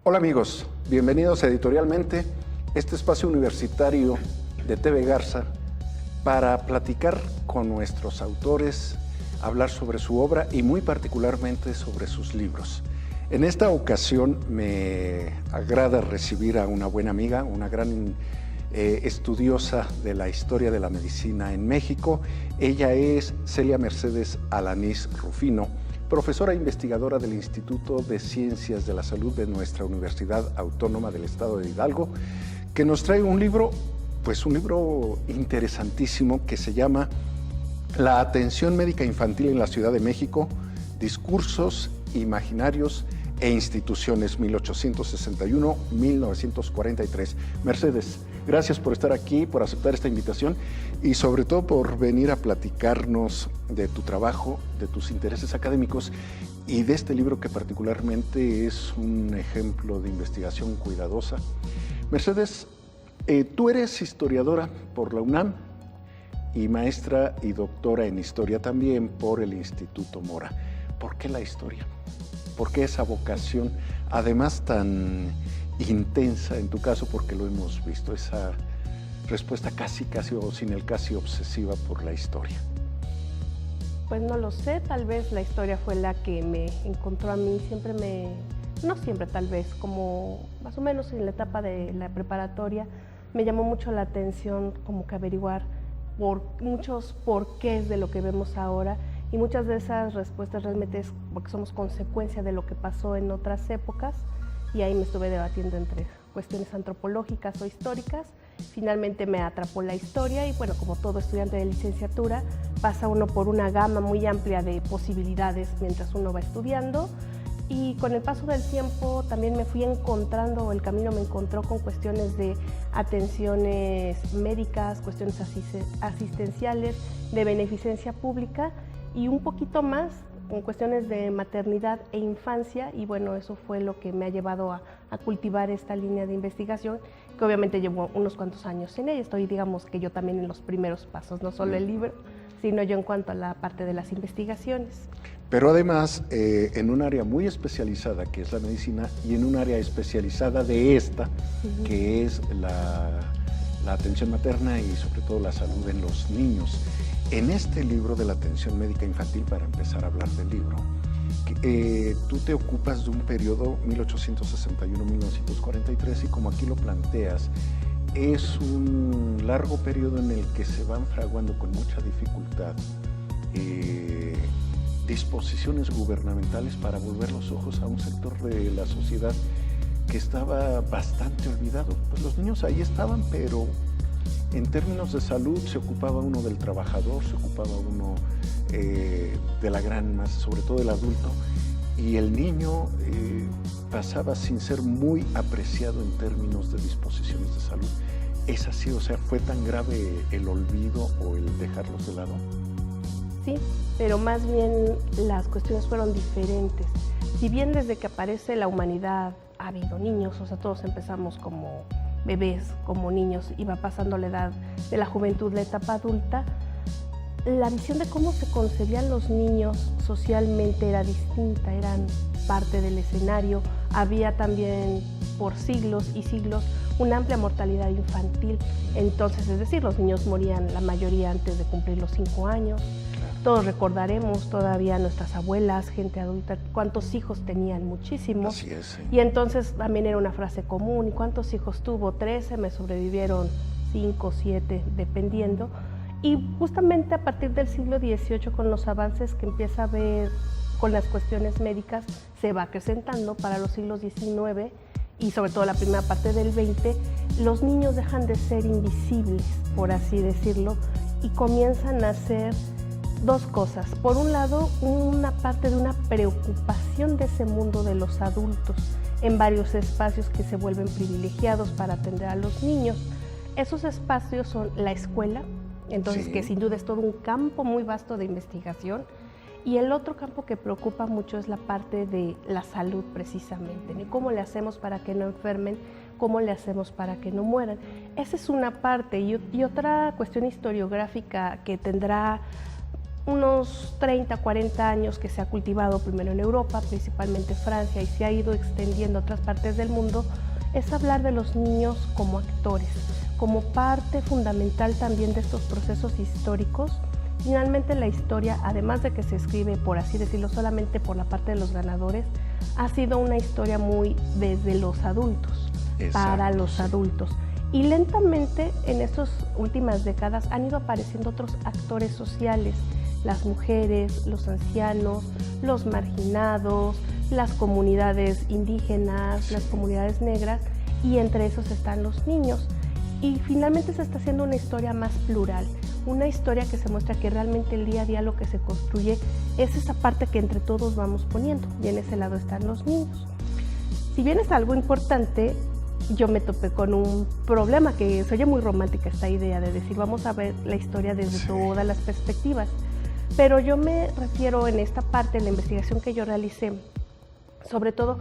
Hola amigos, bienvenidos a Editorialmente, este espacio universitario de TV Garza para platicar con nuestros autores, hablar sobre su obra y muy particularmente sobre sus libros. En esta ocasión me agrada recibir a una buena amiga, una gran estudiosa de la historia de la medicina en México. Ella es Celia Mercedes Alanís Rufino, profesora e investigadora del Instituto de Ciencias de la Salud de nuestra Universidad Autónoma del Estado de Hidalgo, que nos trae un libro, un libro interesantísimo que se llama La atención médica infantil en la Ciudad de México, discursos, imaginarios e instituciones 1861-1943. Mercedes, gracias por estar aquí, por aceptar esta invitación y sobre todo por venir a platicarnos de tu trabajo, de tus intereses académicos y de este libro que particularmente es un ejemplo de investigación cuidadosa. Mercedes, tú eres historiadora por la UNAM y maestra y doctora en historia también por el Instituto Mora. ¿Por qué la historia? ¿Por qué esa vocación, además tan intensa en tu caso, porque lo hemos visto, esa respuesta casi o sin el casi obsesiva por la historia? Pues no lo sé, tal vez la historia fue la que me encontró a mí, no siempre tal vez, como más o menos en la etapa de la preparatoria, me llamó mucho la atención como que averiguar por muchos porqués de lo que vemos ahora. Y muchas de esas respuestas realmente es porque somos consecuencia de lo que pasó en otras épocas, y ahí me estuve debatiendo entre cuestiones antropológicas o históricas. Finalmente me atrapó la historia y bueno, como todo estudiante de licenciatura, pasa uno por una gama muy amplia de posibilidades mientras uno va estudiando, y con el paso del tiempo también me fui encontrando, el camino me encontró con cuestiones de atenciones médicas, cuestiones asistenciales, de beneficencia pública, y un poquito más con cuestiones de maternidad e infancia, y bueno, eso fue lo que me ha llevado a cultivar esta línea de investigación, que obviamente llevo unos cuantos años en ella. Estoy, digamos que yo también en los primeros pasos, no solo el libro, sino yo en cuanto a la parte de las investigaciones. Pero además, en un área muy especializada, que es la medicina, y en un área especializada de esta, que es la atención materna y sobre todo la salud en los niños. En este libro de la atención médica infantil, para empezar a hablar del libro, tú te ocupas de un periodo 1861-1943 y como aquí lo planteas, es un largo periodo en el que se van fraguando con mucha dificultad disposiciones gubernamentales para volver los ojos a un sector de la sociedad que estaba bastante olvidado. Pues los niños ahí estaban, pero en términos de salud se ocupaba uno del trabajador, se ocupaba uno de la gran masa, sobre todo del adulto, y el niño pasaba sin ser muy apreciado en términos de disposiciones de salud. ¿Es así? O sea, ¿fue tan grave el olvido o el dejarlos de lado? Sí, pero más bien las cuestiones fueron diferentes. Si bien desde que aparece la humanidad ha habido niños, o sea, todos empezamos como bebés, como niños, y va pasando la edad de la juventud, la etapa adulta, la visión de cómo se concebían los niños socialmente era distinta, eran parte del escenario. Había también por siglos y siglos una amplia mortalidad infantil. Entonces, es decir, los niños morían la mayoría antes de cumplir los 5 años. Todos recordaremos todavía a nuestras abuelas, gente adulta, cuántos hijos tenían, muchísimos. Así es, sí. Y entonces también era una frase común, ¿y cuántos hijos tuvo? 13, me sobrevivieron 5, 7, dependiendo. Y justamente a partir del siglo XVIII, con los avances que empieza a haber con las cuestiones médicas, se va acrecentando para los siglos XIX y sobre todo la primera parte del XX, los niños dejan de ser invisibles, por así decirlo, y comienzan a ser dos cosas. Por un lado, una parte de una preocupación de ese mundo de los adultos en varios espacios que se vuelven privilegiados para atender a los niños. Esos espacios son la escuela, entonces sí, que sin duda es todo un campo muy vasto de investigación, y el otro campo que preocupa mucho es la parte de la salud precisamente, ¿no? ¿Cómo le hacemos para que no enfermen? ¿Cómo le hacemos para que no mueran? Esa es una parte, y otra cuestión historiográfica que tendrá unos 30, 40 años que se ha cultivado primero en Europa, principalmente Francia, y se ha ido extendiendo a otras partes del mundo, es hablar de los niños como actores, como parte fundamental también de estos procesos históricos. Finalmente la historia, además de que se escribe, por así decirlo, solamente por la parte de los ganadores, ha sido una historia muy desde los adultos, para los adultos. Y lentamente en estas últimas décadas han ido apareciendo otros actores sociales, las mujeres, los ancianos, los marginados, las comunidades indígenas, las comunidades negras, y entre esos están los niños. Y finalmente se está haciendo una historia más plural, una historia que se muestra que realmente el día a día lo que se construye es esa parte que entre todos vamos poniendo, y en ese lado están los niños. Si bien es algo importante, yo me topé con un problema, que se oye muy romántica esta idea de decir vamos a ver la historia desde todas las perspectivas, pero yo me refiero en esta parte, en la investigación que yo realicé, sobre todo,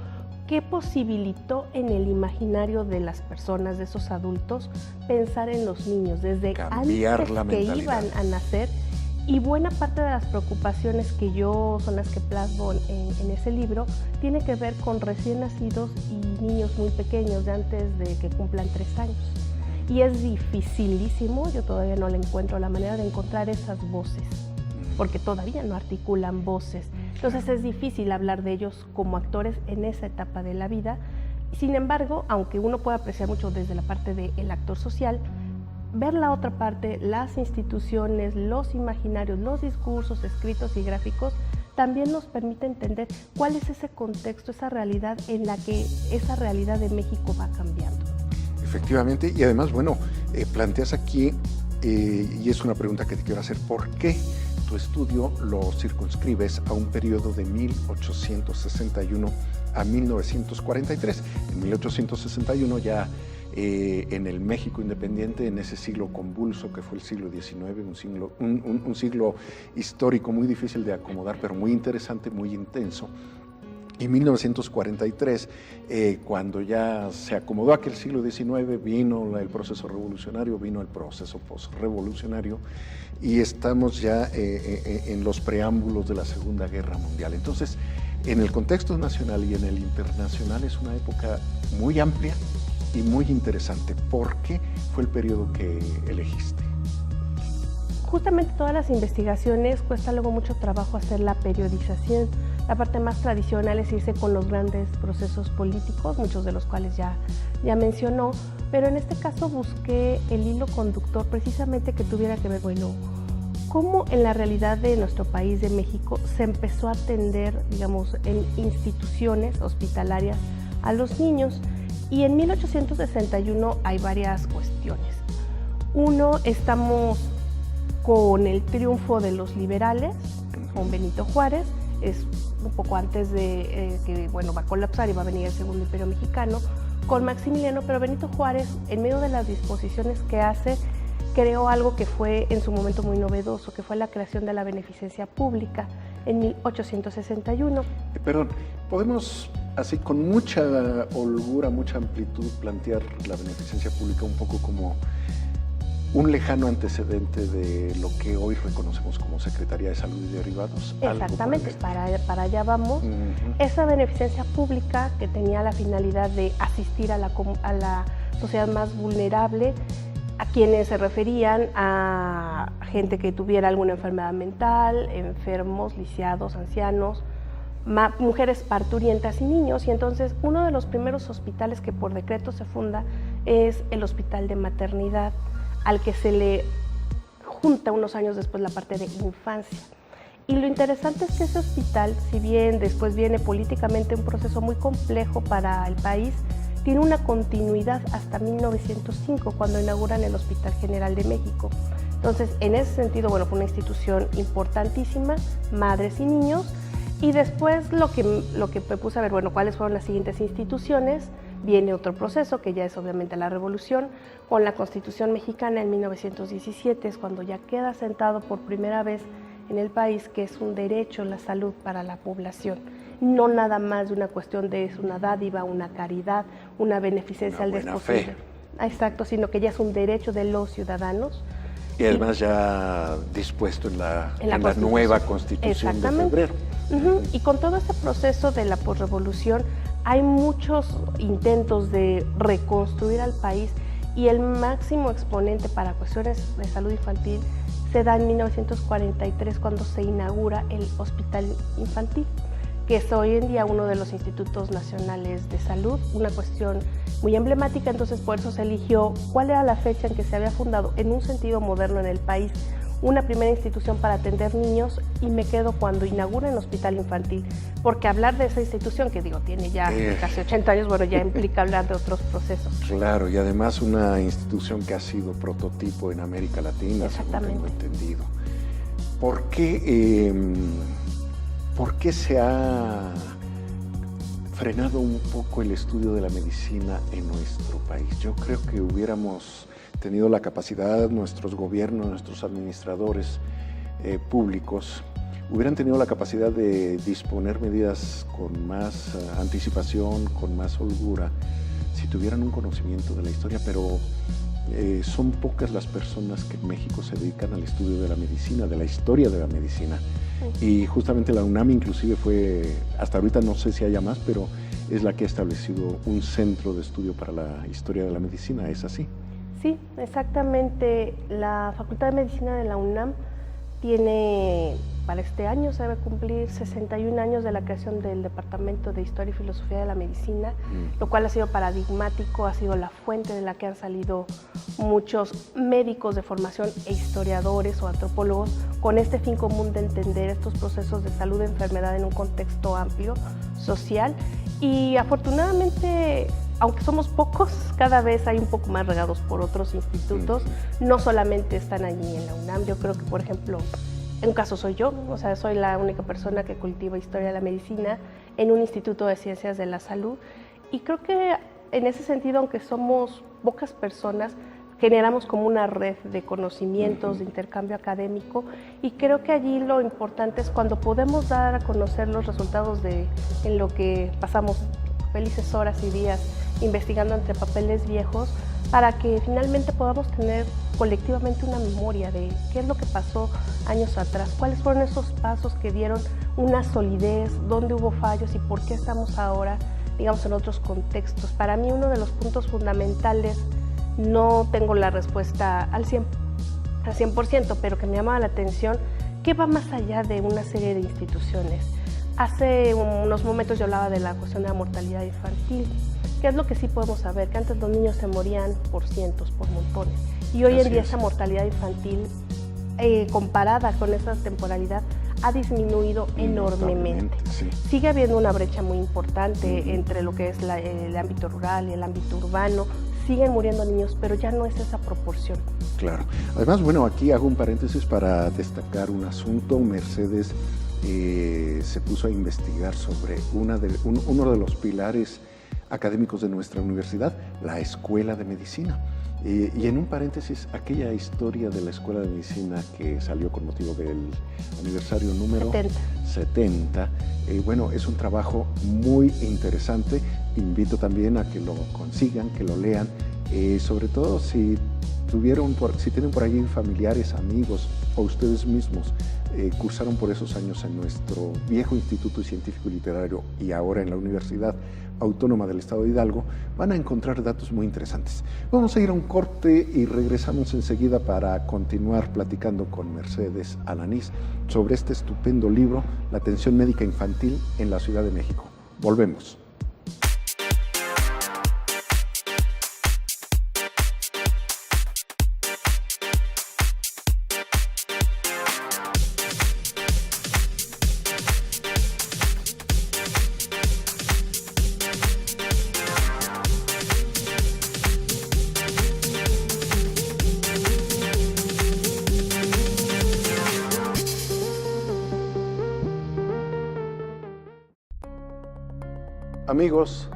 ¿qué posibilitó en el imaginario de las personas, de esos adultos, pensar en los niños desde antes que iban a nacer? Y buena parte de las preocupaciones que yo son las que plasmo en ese libro tiene que ver con recién nacidos y niños muy pequeños, de antes de que cumplan 3 años. Y es dificilísimo, yo todavía no le encuentro la manera de encontrar esas voces, porque todavía no articulan voces. Entonces es difícil hablar de ellos como actores en esa etapa de la vida. Sin embargo, aunque uno puede apreciar mucho desde la parte del actor social, ver la otra parte, las instituciones, los imaginarios, los discursos escritos y gráficos, también nos permite entender cuál es ese contexto, esa realidad en la que esa realidad de México va cambiando. Efectivamente, y además, bueno, planteas aquí, y es una pregunta que te quiero hacer, ¿por qué tu estudio lo circunscribes a un periodo de 1861 a 1943? En 1861 ya en el México independiente, en ese siglo convulso que fue el siglo XIX, un siglo histórico muy difícil de acomodar, pero muy interesante, muy intenso. Y 1943, cuando ya se acomodó aquel siglo XIX, vino el proceso revolucionario, vino el proceso postrevolucionario, y estamos ya en los preámbulos de la Segunda Guerra Mundial. Entonces, en el contexto nacional y en el internacional es una época muy amplia y muy interesante. ¿Por qué fue el periodo que elegiste? Justamente todas las investigaciones cuesta luego mucho trabajo hacer la periodización. La parte más tradicional es irse con los grandes procesos políticos, muchos de los cuales ya mencionó, pero en este caso busqué el hilo conductor precisamente que tuviera que ver, bueno, cómo en la realidad de nuestro país, de México, se empezó a atender, digamos, en instituciones hospitalarias a los niños. Y en 1861 hay varias cuestiones. Uno, estamos con el triunfo de los liberales, con Benito Juárez, es un poco antes de que va a colapsar y va a venir el Segundo Imperio Mexicano, con Maximiliano, pero Benito Juárez, en medio de las disposiciones que hace, creó algo que fue en su momento muy novedoso, que fue la creación de la beneficencia pública en 1861. Perdón, ¿podemos así con mucha holgura, mucha amplitud plantear la beneficencia pública un poco como un lejano antecedente de lo que hoy reconocemos como Secretaría de Salud y Derivados? Exactamente, para allá vamos. Esa beneficencia pública que tenía la finalidad de asistir a la sociedad más vulnerable, a quienes se referían a gente que tuviera alguna enfermedad mental, enfermos, lisiados, ancianos, mujeres parturientas y niños. Y entonces uno de los primeros hospitales que por decreto se funda es el Hospital de Maternidad, al que se le junta unos años después la parte de infancia. Y lo interesante es que ese hospital, si bien después viene políticamente un proceso muy complejo para el país, tiene una continuidad hasta 1905, cuando inauguran el Hospital General de México. Entonces, en ese sentido, fue una institución importantísima, madres y niños. Y después lo que me puse a ver, cuáles fueron las siguientes instituciones. Viene otro proceso, que ya es obviamente la Revolución, con la Constitución Mexicana en 1917, es cuando ya queda sentado por primera vez en el país que es un derecho la salud para la población. No nada más de una cuestión de es una dádiva, una caridad, una beneficencia al desposeído. Exacto, sino que ya es un derecho de los ciudadanos. Y además ya dispuesto en la nueva Constitución de febrero. Y con todo este proceso de la posrevolución hay muchos intentos de reconstruir al país y el máximo exponente para cuestiones de salud infantil se da en 1943 cuando se inaugura el Hospital Infantil, que es hoy en día uno de los institutos nacionales de salud, una cuestión muy emblemática. Entonces por eso se eligió cuál era la fecha en que se había fundado en un sentido moderno en el país una primera institución para atender niños, y me quedo cuando inauguran el Hospital Infantil, porque hablar de esa institución, que digo, tiene ya casi 80 años, bueno, ya implica hablar de otros procesos. Claro, y además una institución que ha sido prototipo en América Latina, según tengo entendido. ¿Por qué se ha frenado un poco el estudio de la medicina en nuestro país? Yo creo que hubiéramos tenido la capacidad, nuestros gobiernos, nuestros administradores públicos, hubieran tenido la capacidad de disponer medidas con más anticipación, con más holgura, si tuvieran un conocimiento de la historia, pero son pocas las personas que en México se dedican al estudio de la medicina, de la historia de la medicina. Y justamente la UNAM inclusive fue, hasta ahorita no sé si haya más, pero es la que ha establecido un centro de estudio para la historia de la medicina, ¿es así? Sí, exactamente. La Facultad de Medicina de la UNAM tiene, para este año se debe cumplir 61 años de la creación del Departamento de Historia y Filosofía de la Medicina, lo cual ha sido paradigmático, ha sido la fuente de la que han salido muchos médicos de formación e historiadores o antropólogos con este fin común de entender estos procesos de salud e enfermedad en un contexto amplio, social, y afortunadamente, aunque somos pocos, cada vez hay un poco más regados por otros institutos, no solamente están allí en la UNAM. Yo creo que, por ejemplo, en un caso soy yo, o sea, soy la única persona que cultiva historia de la medicina en un instituto de ciencias de la salud, y creo que en ese sentido, aunque somos pocas personas, generamos como una red de conocimientos, de intercambio académico, y creo que allí lo importante es cuando podemos dar a conocer los resultados en lo que pasamos felices horas y días investigando entre papeles viejos, para que finalmente podamos tener colectivamente una memoria de qué es lo que pasó años atrás, cuáles fueron esos pasos que dieron una solidez, dónde hubo fallos y por qué estamos ahora, digamos, en otros contextos. Para mí uno de los puntos fundamentales, no tengo la respuesta al 100%, pero que me llamaba la atención, que va más allá de una serie de instituciones. Hace unos momentos yo hablaba de la cuestión de la mortalidad infantil. ¿Qué es lo que sí podemos saber? Que antes los niños se morían por cientos, por montones. Y hoy en día esa mortalidad infantil, comparada con esa temporalidad, ha disminuido enormemente. Sí. Sigue habiendo una brecha muy importante entre lo que es el ámbito rural y el ámbito urbano. Siguen muriendo niños, pero ya no es esa proporción. Claro. Además, bueno, aquí hago un paréntesis para destacar un asunto. Mercedes se puso a investigar sobre uno de los pilares académicos de nuestra universidad, la Escuela de Medicina. Y en un paréntesis, aquella historia de la Escuela de Medicina que salió con motivo del aniversario número 70, bueno, es un trabajo muy interesante. Invito también a que lo consigan, que lo lean, sobre todo si tienen por allí familiares, amigos o ustedes mismos cursaron por esos años en nuestro viejo Instituto Científico y Literario y ahora en la Universidad Autónoma del Estado de Hidalgo, van a encontrar datos muy interesantes. Vamos a ir a un corte y regresamos enseguida para continuar platicando con Mercedes Alanís sobre este estupendo libro, La atención médica infantil en la Ciudad de México. Volvemos. Amigos,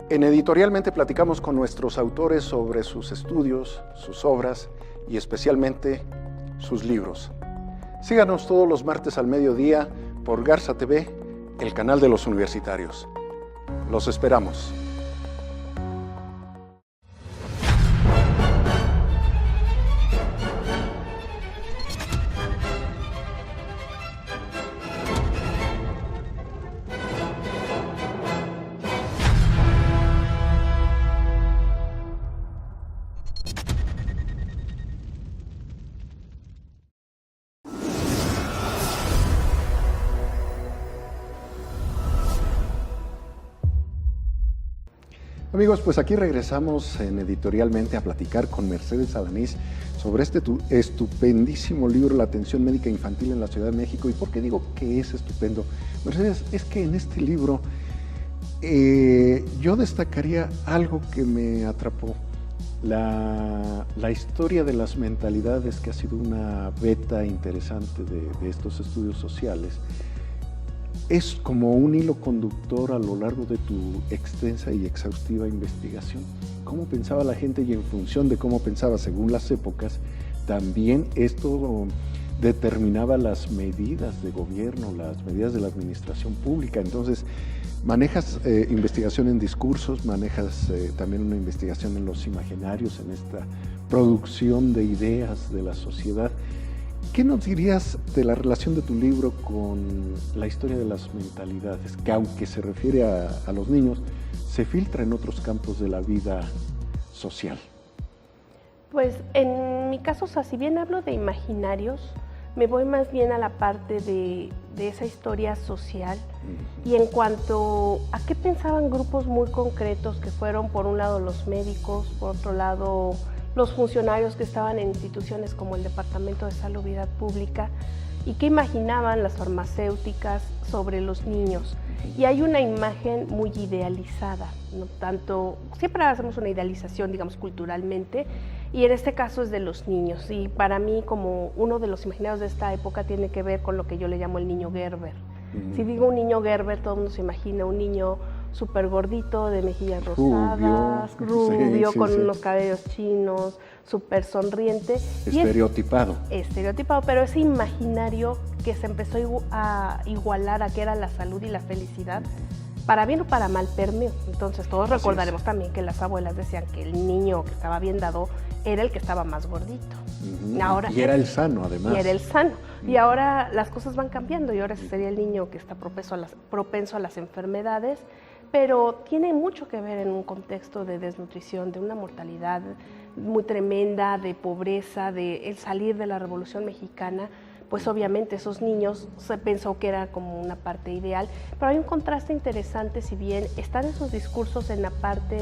en Editorialmente platicamos con nuestros autores sobre sus estudios, sus obras y especialmente sus libros. Síganos todos los martes al mediodía por Garza TV, el canal de los universitarios. Los esperamos. Amigos, pues aquí regresamos en Editorialmente a platicar con Mercedes Alanís sobre este estupendísimo libro, La atención médica infantil en la Ciudad de México. ¿Y por qué digo que es estupendo? Mercedes, es que en este libro yo destacaría algo que me atrapó. La historia de las mentalidades, que ha sido una beta interesante de estos estudios sociales, es como un hilo conductor a lo largo de tu extensa y exhaustiva investigación. Cómo pensaba la gente, y en función de cómo pensaba según las épocas, también esto determinaba las medidas de gobierno, las medidas de la administración pública. Entonces, manejas investigación en discursos, manejas también una investigación en los imaginarios, en esta producción de ideas de la sociedad. ¿Qué nos dirías de la relación de tu libro con la historia de las mentalidades, que aunque se refiere a los niños, se filtra en otros campos de la vida social? Pues en mi caso, o sea, si bien hablo de imaginarios, me voy más bien a la parte de esa historia social. Y en cuanto a qué pensaban grupos muy concretos, que fueron por un lado los médicos, por otro lado los funcionarios que estaban en instituciones como el Departamento de Salubridad Pública, y qué imaginaban las farmacéuticas sobre los niños. Y hay una imagen muy idealizada, no tanto, siempre hacemos una idealización, digamos, culturalmente, y en este caso es de los niños. Y para mí, como uno de los imaginarios de esta época, tiene que ver con lo que yo le llamo el niño Gerber. Si digo un niño Gerber, todo el mundo se imagina un niño súper gordito, de mejillas rosadas, rubio, con unos cabellos chinos, súper sonriente. Estereotipado. Estereotipado, pero ese imaginario que se empezó a igualar a que era la salud y la felicidad, para bien o para mal, permeó. Entonces todos recordaremos también que las abuelas decían que el niño que estaba bien dado era el que estaba más gordito. Ahora, y era el sano, además. Y era el sano. Y ahora las cosas van cambiando, y ahora sería el niño que está propenso a las enfermedades, pero tiene mucho que ver en un contexto de desnutrición, de una mortalidad muy tremenda, de pobreza, de el salir de la Revolución Mexicana. Pues obviamente esos niños se pensó que era como una parte ideal, pero hay un contraste interesante. Si bien están esos discursos en la parte,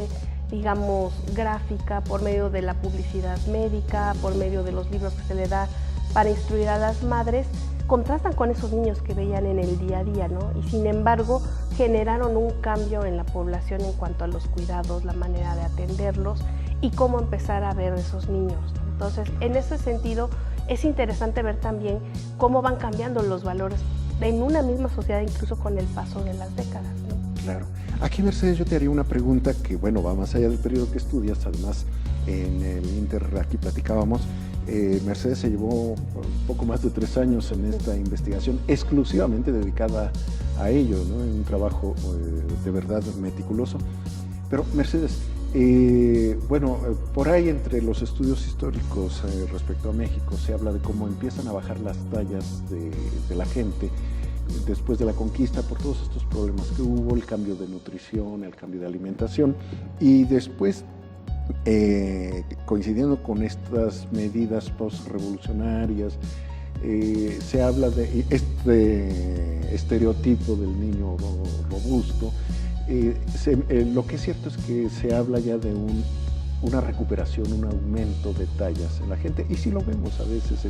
digamos, gráfica, por medio de la publicidad médica, por medio de los libros que se le da para instruir a las madres, contrastan con esos niños que veían en el día a día, ¿no? Y sin embargo generaron un cambio en la población en cuanto a los cuidados, la manera de atenderlos y cómo empezar a ver esos niños. Entonces, en ese sentido, es interesante ver también cómo van cambiando los valores en una misma sociedad, incluso con el paso de las décadas, ¿no? Claro. Aquí, Mercedes, yo te haría una pregunta que, bueno, va más allá del periodo que estudias. Además, en el Inter, aquí platicábamos, Mercedes se llevó un poco más de 3 años en esta investigación exclusivamente dedicada a ello, ¿no? En un trabajo de verdad meticuloso. Pero, Mercedes, por ahí entre los estudios históricos respecto a México se habla de cómo empiezan a bajar las tallas de la gente después de la conquista por todos estos problemas que hubo, el cambio de nutrición, el cambio de alimentación, y después, coincidiendo con estas medidas post-revolucionarias, se habla de este estereotipo del niño robusto. Lo que es cierto es que se habla ya de una recuperación, un aumento de tallas en la gente, y sí lo vemos a veces,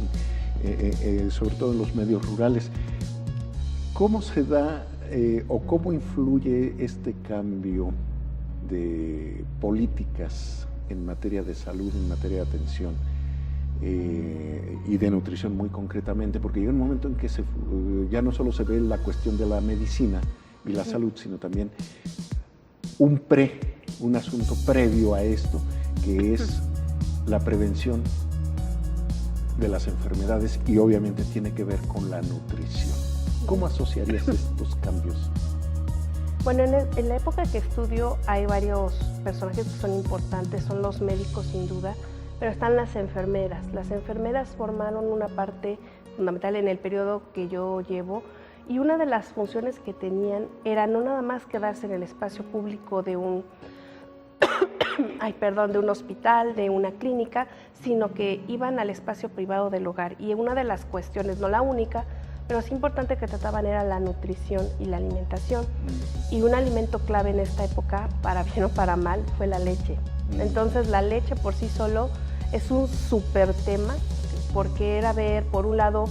sobre todo en los medios rurales. ¿Cómo se da o cómo influye este cambio de políticas en materia de salud, en materia de atención y de nutrición muy concretamente? Porque llega un momento en que ya no solo se ve la cuestión de la medicina y la salud, sino también un asunto previo a esto, que es la prevención de las enfermedades, y obviamente tiene que ver con la nutrición. ¿Cómo asociarías estos cambios? Bueno, en la época que estudio hay varios personajes que son importantes, son los médicos sin duda, pero están las enfermeras. Las enfermeras formaron una parte fundamental en el periodo que yo llevo, y una de las funciones que tenían era no nada más quedarse en el espacio público de un hospital, de una clínica, sino que iban al espacio privado del hogar. Y una de las cuestiones, no la única, pero sí importante que trataban era la nutrición y la alimentación. Y un alimento clave en esta época, para bien o para mal, fue la leche. Entonces la leche por sí solo es un súper tema, porque era ver, por un lado,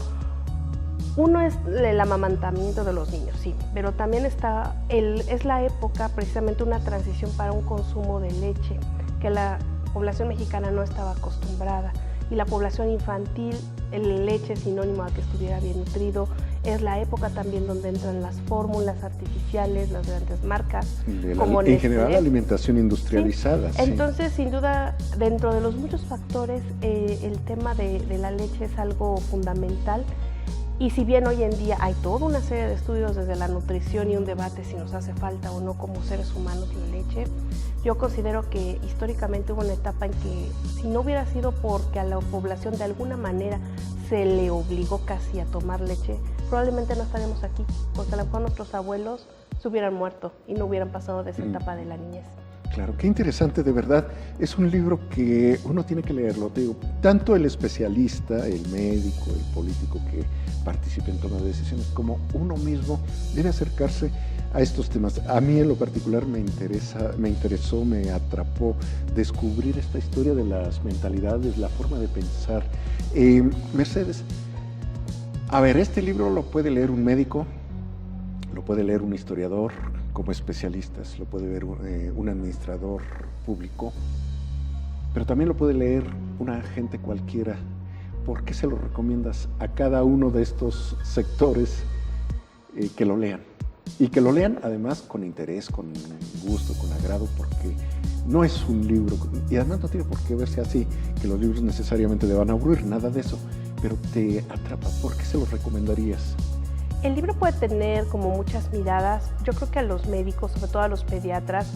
uno es el amamantamiento de los niños, sí, pero también es la época, precisamente una transición para un consumo de leche, que la población mexicana no estaba acostumbrada. Y la población infantil, leche es sinónimo a que estuviera bien nutrido. Es la época también donde entran las fórmulas artificiales, las grandes marcas. En general, la alimentación industrializada. Sí. Entonces, sin duda, dentro de los muchos factores, el tema de la leche es algo fundamental. Y si bien hoy en día hay toda una serie de estudios desde la nutrición y un debate si nos hace falta o no como seres humanos la leche, yo considero que históricamente hubo una etapa en que si no hubiera sido porque a la población de alguna manera se le obligó casi a tomar leche, probablemente no estaríamos aquí, porque a lo mejor nuestros abuelos se hubieran muerto y no hubieran pasado de esa etapa de la niñez. Claro, qué interesante, de verdad. Es un libro que uno tiene que leerlo. Te digo, tanto el especialista, el médico, el político que participe en toma de decisiones, como uno mismo debe acercarse a estos temas. A mí en lo particular me interesó, me atrapó descubrir esta historia de las mentalidades, la forma de pensar. Mercedes, a ver, este libro lo puede leer un médico, lo puede leer un historiador como especialistas, lo puede ver un administrador público, pero también lo puede leer una gente cualquiera. ¿Por qué se lo recomiendas a cada uno de estos sectores que lo lean? Y que lo lean además con interés, con gusto, con agrado, porque no es un libro, y además no tiene por qué verse así, que los libros necesariamente te van a aburrir, nada de eso, pero te atrapa. ¿Por qué se los recomendarías? El libro puede tener como muchas miradas. Yo creo que a los médicos, sobre todo a los pediatras,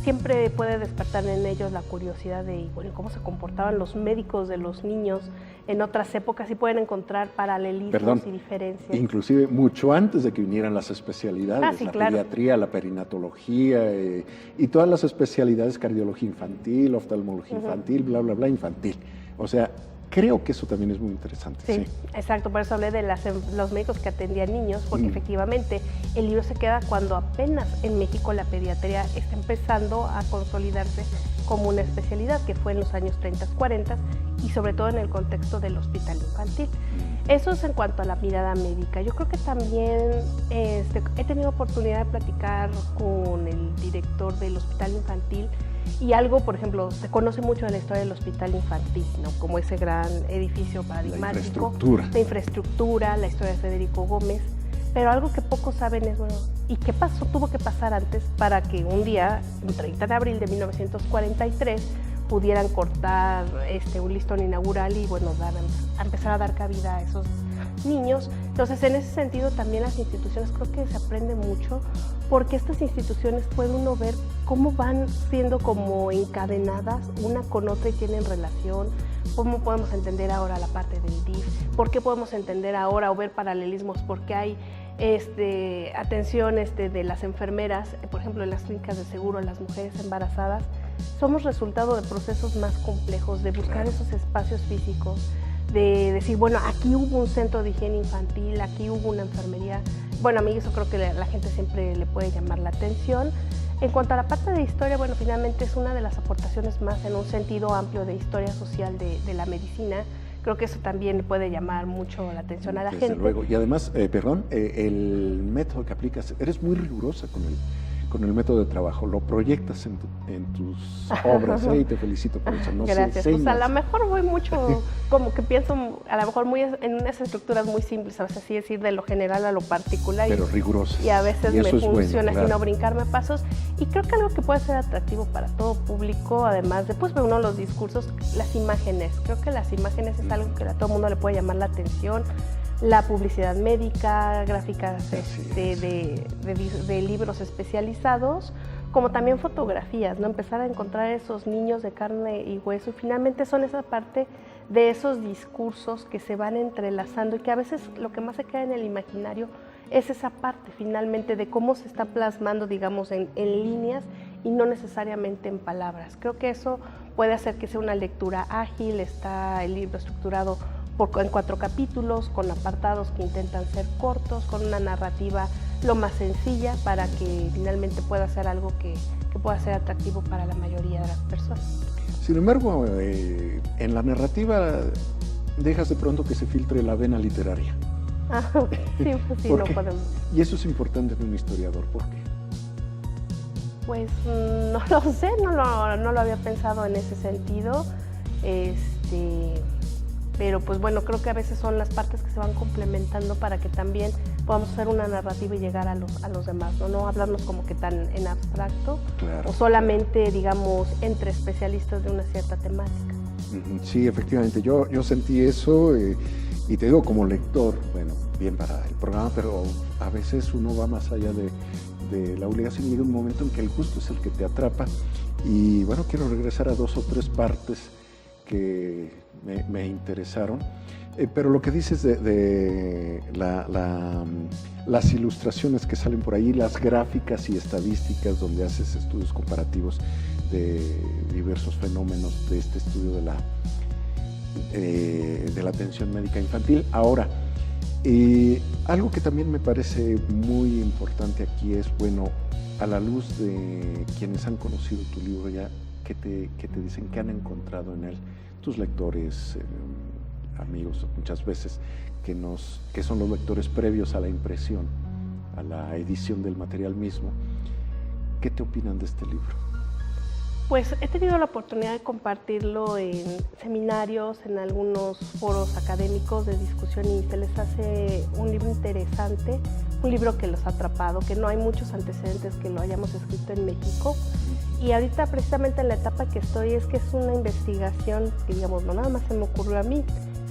siempre puede despertar en ellos la curiosidad de cómo se comportaban los médicos de los niños en otras épocas y pueden encontrar paralelismos y diferencias. Inclusive mucho antes de que vinieran las especialidades, claro. Pediatría, la perinatología y todas las especialidades, cardiología infantil, oftalmología infantil, bla, bla, bla, infantil. O sea, creo que eso también es muy interesante. Sí, exacto, por eso hablé de los médicos que atendían niños, porque efectivamente el libro se queda cuando apenas en México la pediatría está empezando a consolidarse como una especialidad, que fue en los años 30, 40 y sobre todo en el contexto del hospital infantil. Eso es en cuanto a la mirada médica. Yo creo que también he tenido oportunidad de platicar con el director del hospital infantil y algo, por ejemplo, se conoce mucho de la historia del hospital infantil, ¿no? Como ese gran edificio paradigmático, la infraestructura, la historia de Federico Gómez, pero algo que pocos saben es, ¿y qué pasó? Tuvo que pasar antes para que un día, el 30 de abril de 1943, pudieran cortar un listón inaugural y empezar a dar cabida a esos niños. Entonces, en ese sentido, también las instituciones, creo que se aprende mucho, porque estas instituciones puede uno ver cómo van siendo como encadenadas una con otra y tienen relación, cómo podemos entender ahora la parte del DIF, por qué podemos entender ahora o ver paralelismos, porque hay atención de las enfermeras, por ejemplo, en las clínicas de seguro, las mujeres embarazadas, somos resultado de procesos más complejos, de buscar esos espacios físicos, de decir, aquí hubo un centro de higiene infantil, aquí hubo una enfermería. A mí eso creo que la gente siempre le puede llamar la atención. En cuanto a la parte de historia, finalmente es una de las aportaciones más en un sentido amplio de historia social de la medicina. Creo que eso también puede llamar mucho la atención a la gente. Desde luego. Y además, el método que aplicas, eres muy rigurosa con el método de trabajo, lo proyectas en tus obras y te felicito por eso. Gracias. Pues a lo mejor voy mucho, como que pienso a lo mejor muy en unas estructuras muy simples, a veces así decir de lo general a lo particular. Pero rigurosas. Y a veces me funciona, bueno, sino brincarme pasos. Y creo que algo que puede ser atractivo para todo público, además de uno los discursos, las imágenes. Creo que las imágenes es algo que a todo el mundo le puede llamar la atención. La publicidad médica, gráficas de libros especializados, como también fotografías, ¿no? Empezar a encontrar esos niños de carne y hueso. Y finalmente son esa parte de esos discursos que se van entrelazando y que a veces lo que más se queda en el imaginario es esa parte finalmente de cómo se está plasmando, digamos, en líneas y no necesariamente en palabras. Creo que eso puede hacer que sea una lectura ágil, está el libro estructurado en 4 capítulos, con apartados que intentan ser cortos, con una narrativa lo más sencilla para que finalmente pueda ser algo que pueda ser atractivo para la mayoría de las personas. Sin embargo, en la narrativa dejas de pronto que se filtre la vena literaria. Sí, pues sí, no podemos. Y eso es importante en un historiador, ¿por qué? Pues no lo sé, no lo había pensado en ese sentido, pero pues bueno, creo que a veces son las partes que se van complementando para que también podamos hacer una narrativa y llegar a los demás, no hablarnos como que tan en abstracto, claro, o solamente, digamos, entre especialistas de una cierta temática. Sí, efectivamente, yo sentí eso y te digo como lector, bueno, bien para el programa, pero a veces uno va más allá de la obligación y llega un momento en que el gusto es el que te atrapa y bueno, quiero regresar a 2 o 3 partes que me interesaron, pero lo que dices de las ilustraciones que salen por ahí, las gráficas y estadísticas donde haces estudios comparativos de diversos fenómenos de este estudio de la atención médica infantil. Ahora, algo que también me parece muy importante aquí es, bueno, a la luz de quienes han conocido tu libro ya, ¿qué te dicen? ¿Qué han encontrado en él? Tus lectores, amigos, muchas veces, que son los lectores previos a la impresión, a la edición del material mismo. ¿Qué te opinan de este libro? Pues he tenido la oportunidad de compartirlo en seminarios, en algunos foros académicos de discusión y se les hace un libro interesante, un libro que los ha atrapado, que no hay muchos antecedentes que lo hayamos escrito en México. Y ahorita precisamente en la etapa que estoy es que es una investigación que, digamos, no nada más se me ocurrió a mí,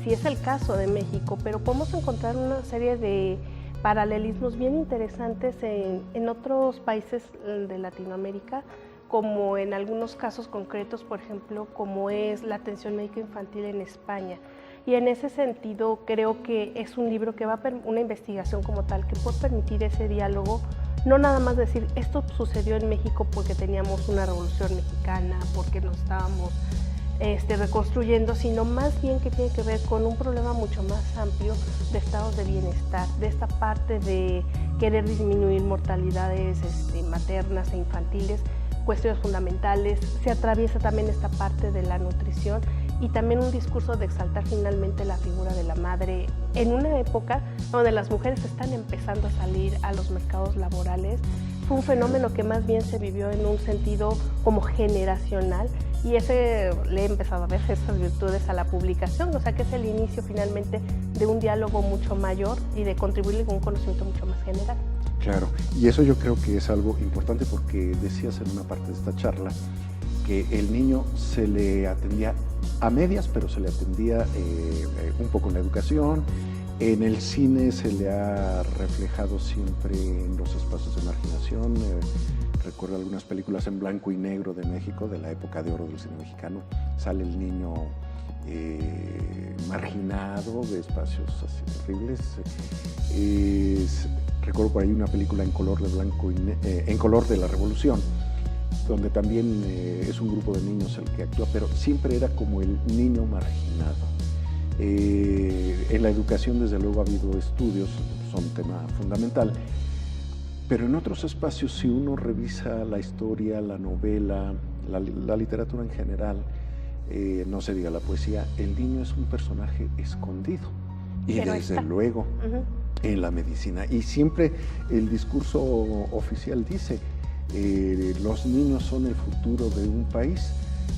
si es el caso de México, pero podemos encontrar una serie de paralelismos bien interesantes en otros países de Latinoamérica, como en algunos casos concretos, por ejemplo, como es la atención médica infantil en España. Y en ese sentido creo que es un libro que va a una investigación como tal, que puede permitir ese diálogo, no nada más decir esto sucedió en México porque teníamos una revolución mexicana, porque nos estábamos reconstruyendo, sino más bien que tiene que ver con un problema mucho más amplio de estados de bienestar, de esta parte de querer disminuir mortalidades maternas e infantiles, cuestiones fundamentales. Se atraviesa también esta parte de la nutrición y también un discurso de exaltar finalmente la figura de la madre en una época donde las mujeres están empezando a salir a los mercados laborales. Fue un fenómeno que más bien se vivió en un sentido como generacional y le he empezado a ver esas virtudes a la publicación, o sea que es el inicio finalmente de un diálogo mucho mayor y de contribuirle con un conocimiento mucho más general. Claro, y eso yo creo que es algo importante porque decías en una parte de esta charla que el niño se le atendía a medias, pero se le atendía un poco en la educación, en el cine se le ha reflejado siempre en los espacios de marginación. Recuerdo algunas películas en blanco y negro de México, de la época de oro del cine mexicano, sale el niño marginado de espacios así terribles. Recuerdo por ahí una película en color de en color de la Revolución, donde también es un grupo de niños el que actúa, pero siempre era como el niño marginado. En la educación, desde luego, ha habido estudios, son tema fundamental, pero en otros espacios, si uno revisa la historia, la novela, la literatura en general, no se diga la poesía, el niño es un personaje escondido. Y pero desde luego, en la medicina. Y siempre el discurso oficial dice, los niños son el futuro de un país.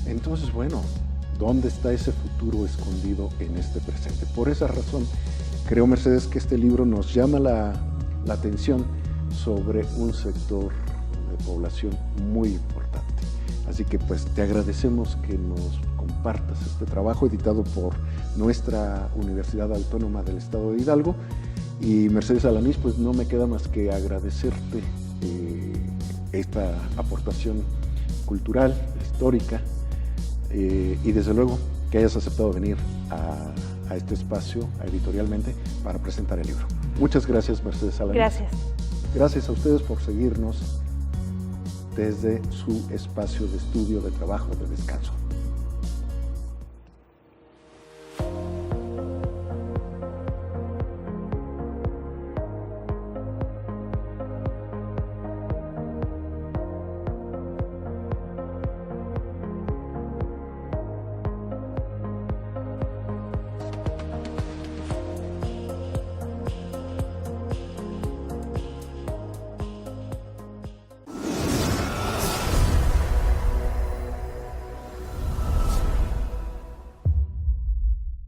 Entonces, bueno, ¿dónde está ese futuro escondido en este presente? Por esa razón, creo, Mercedes, que este libro nos llama la atención sobre un sector de población muy importante. Así que pues te agradecemos que nos compartas este trabajo editado por nuestra Universidad Autónoma del Estado de Hidalgo. Y Mercedes Alanís, pues no me queda más que agradecerte esta aportación cultural, histórica, y desde luego que hayas aceptado venir a este espacio, a Editorialmente, para presentar el libro. Muchas gracias, Mercedes Alanís. Gracias. Gracias a ustedes por seguirnos desde su espacio de estudio, de trabajo, de descanso.